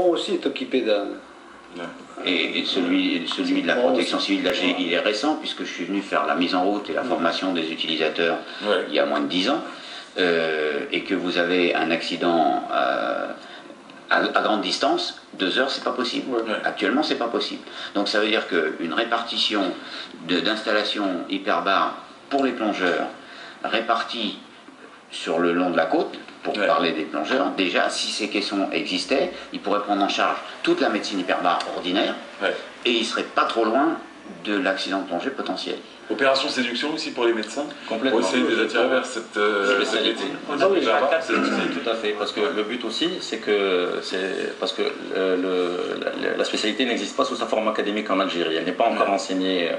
citron aussi est équipé d'un... Et celui de la protection civile, là, il est récent, puisque je suis venu faire la mise en route et la formation des utilisateurs il y a moins de 10 ans, et que vous avez un accident à grande distance, 2 heures, c'est pas possible. Actuellement, c'est pas possible. Donc ça veut dire qu'une répartition d'installations hyperbares pour les plongeurs, répartie sur le long de la côte, pour parler des plongeurs, déjà, si ces caissons existaient, ils pourraient prendre en charge toute la médecine hyperbare ordinaire, et ils ne seraient pas trop loin de l'accident de plongée potentiel. Opération séduction aussi pour les médecins. Complètement. Pour essayer de les attirer vers cette spécialité. Tout à fait, parce que le but aussi, c'est que la spécialité n'existe pas sous sa forme académique en Algérie. Elle n'est pas encore enseignée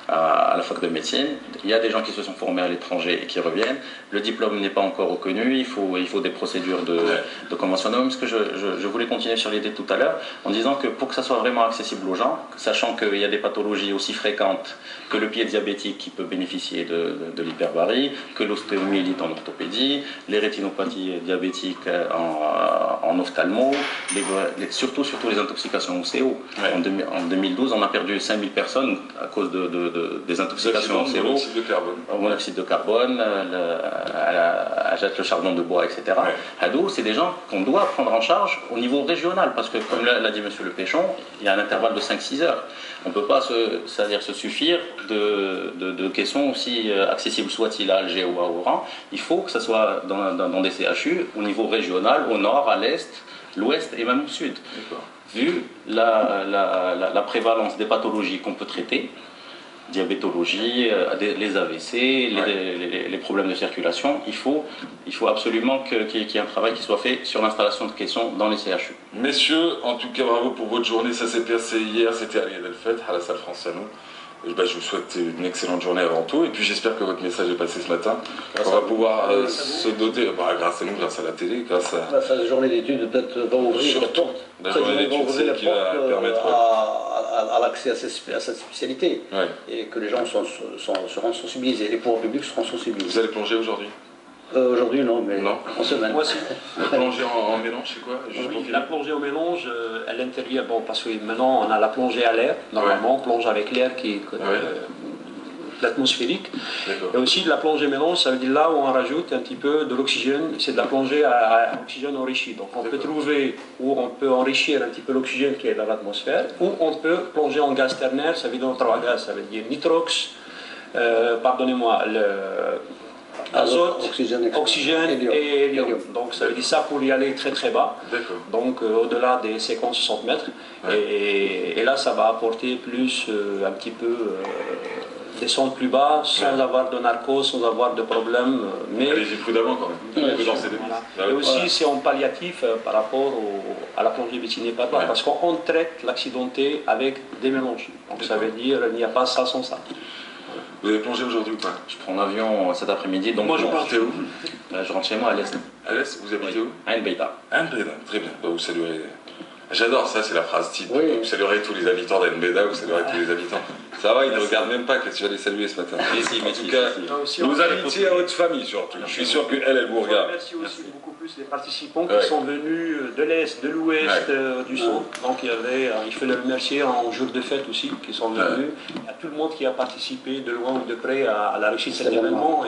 à la fac de médecine. Il y a des gens qui se sont formés à l'étranger et qui reviennent. Le diplôme n'est pas encore reconnu. Il faut des procédures de conventionnement. Parce que je voulais continuer sur l'idée tout à l'heure en disant que pour que ça soit vraiment accessible aux gens, sachant qu'il y a des pathologies aussi fréquentes que le pied diabétique qui peut bénéficier de l'hyperbarie, que l'ostéomyélite en orthopédie, les rétinopathies diabétiques en ophtalmo, surtout les intoxications au CO. En 2012, on a perdu 5000 personnes à cause des intoxications au CO, au monoxyde de carbone, à jette le charbon de bois, etc. C'est des gens qu'on doit prendre en charge au niveau régional, parce que, comme l'a dit M. Le Péchon, il y a un intervalle de 5-6 heures. On ne peut pas se suffire de caissons aussi accessibles, soit-il à Alger ou à Oran. Il faut que ce soit dans des CHU au niveau régional, au nord, à l'est, l'ouest et même au sud. Vu la prévalence des pathologies qu'on peut traiter, diabétologie, les AVC, les problèmes de circulation, il faut absolument qu'il y ait un travail qui soit fait sur l'installation de caissons dans les CHU. Messieurs, en tout cas bravo pour votre journée, ça s'est passé hier, c'était à l'Iyad El-Feth, à la salle Franciano. Je vous souhaite une excellente journée avant tout, et puis j'espère que votre message est passé ce matin. On va pouvoir se doter, grâce à nous, grâce à la télé, grâce à la journée d'études peut-être va ouvrir la porte. La journée d'études, c'est qui va permettre à l'accès à cette spécialité, et que les gens seront sensibilisés, les pouvoirs publics seront sensibilisés. Vous allez plonger aujourd'hui? Aujourd'hui non, mais en semaine. Moi aussi. La plongée en mélange, c'est quoi? La plongée au mélange, à l'intérieur, parce que maintenant on a la plongée à l'air, normalement on plonge avec l'air qui est l'atmosphérique. Et aussi de la plongée mélange, ça veut dire là où on rajoute un petit peu de l'oxygène, c'est de la plongée à oxygène enrichi. Donc on peut trouver où on peut enrichir un petit peu l'oxygène qui est dans l'atmosphère, ou on peut plonger en gaz ternaire, ça veut dire 3 gaz, ça veut dire nitrox, azote, oxygène et hélium. Donc ça veut dire ça pour y aller très très bas, donc au-delà des 50-60 mètres. Et là ça va apporter plus un petit peu descendre plus bas sans avoir de narcose, sans avoir de problème. Mais allez-y prudemment quand même. Et aussi c'est en palliatif par rapport à la plongée médecine hyperbare, parce qu'on traite l'accidenté avec des mélanges. Donc ça veut dire il n'y a pas ça sans ça. Vous avez plongé aujourd'hui ou pas? Je prends l'avion cet après-midi. Donc moi je partez où? Je rentre chez moi à l'est. À l'est, vous habitez où? À N'Beïda. À N'Beïda, très bien. Vous saluerez. J'adore ça, c'est la phrase type. Vous saluerez tous les habitants d'N'Beïda, vous saluerez tous les habitants. Ça va, ils ne regardent même pas que tu vas les saluer ce matin. En tout cas, nos amitiés à votre famille surtout. Je suis sûr qu'elle vous regarde. Merci aussi beaucoup plus les participants qui sont venus de l'Est, de l'Ouest, du Centre. Donc il faut les remercier en jour de fête aussi, qui sont venus. Il y a tout le monde qui a participé de loin ou de près à la réussite de cet événement.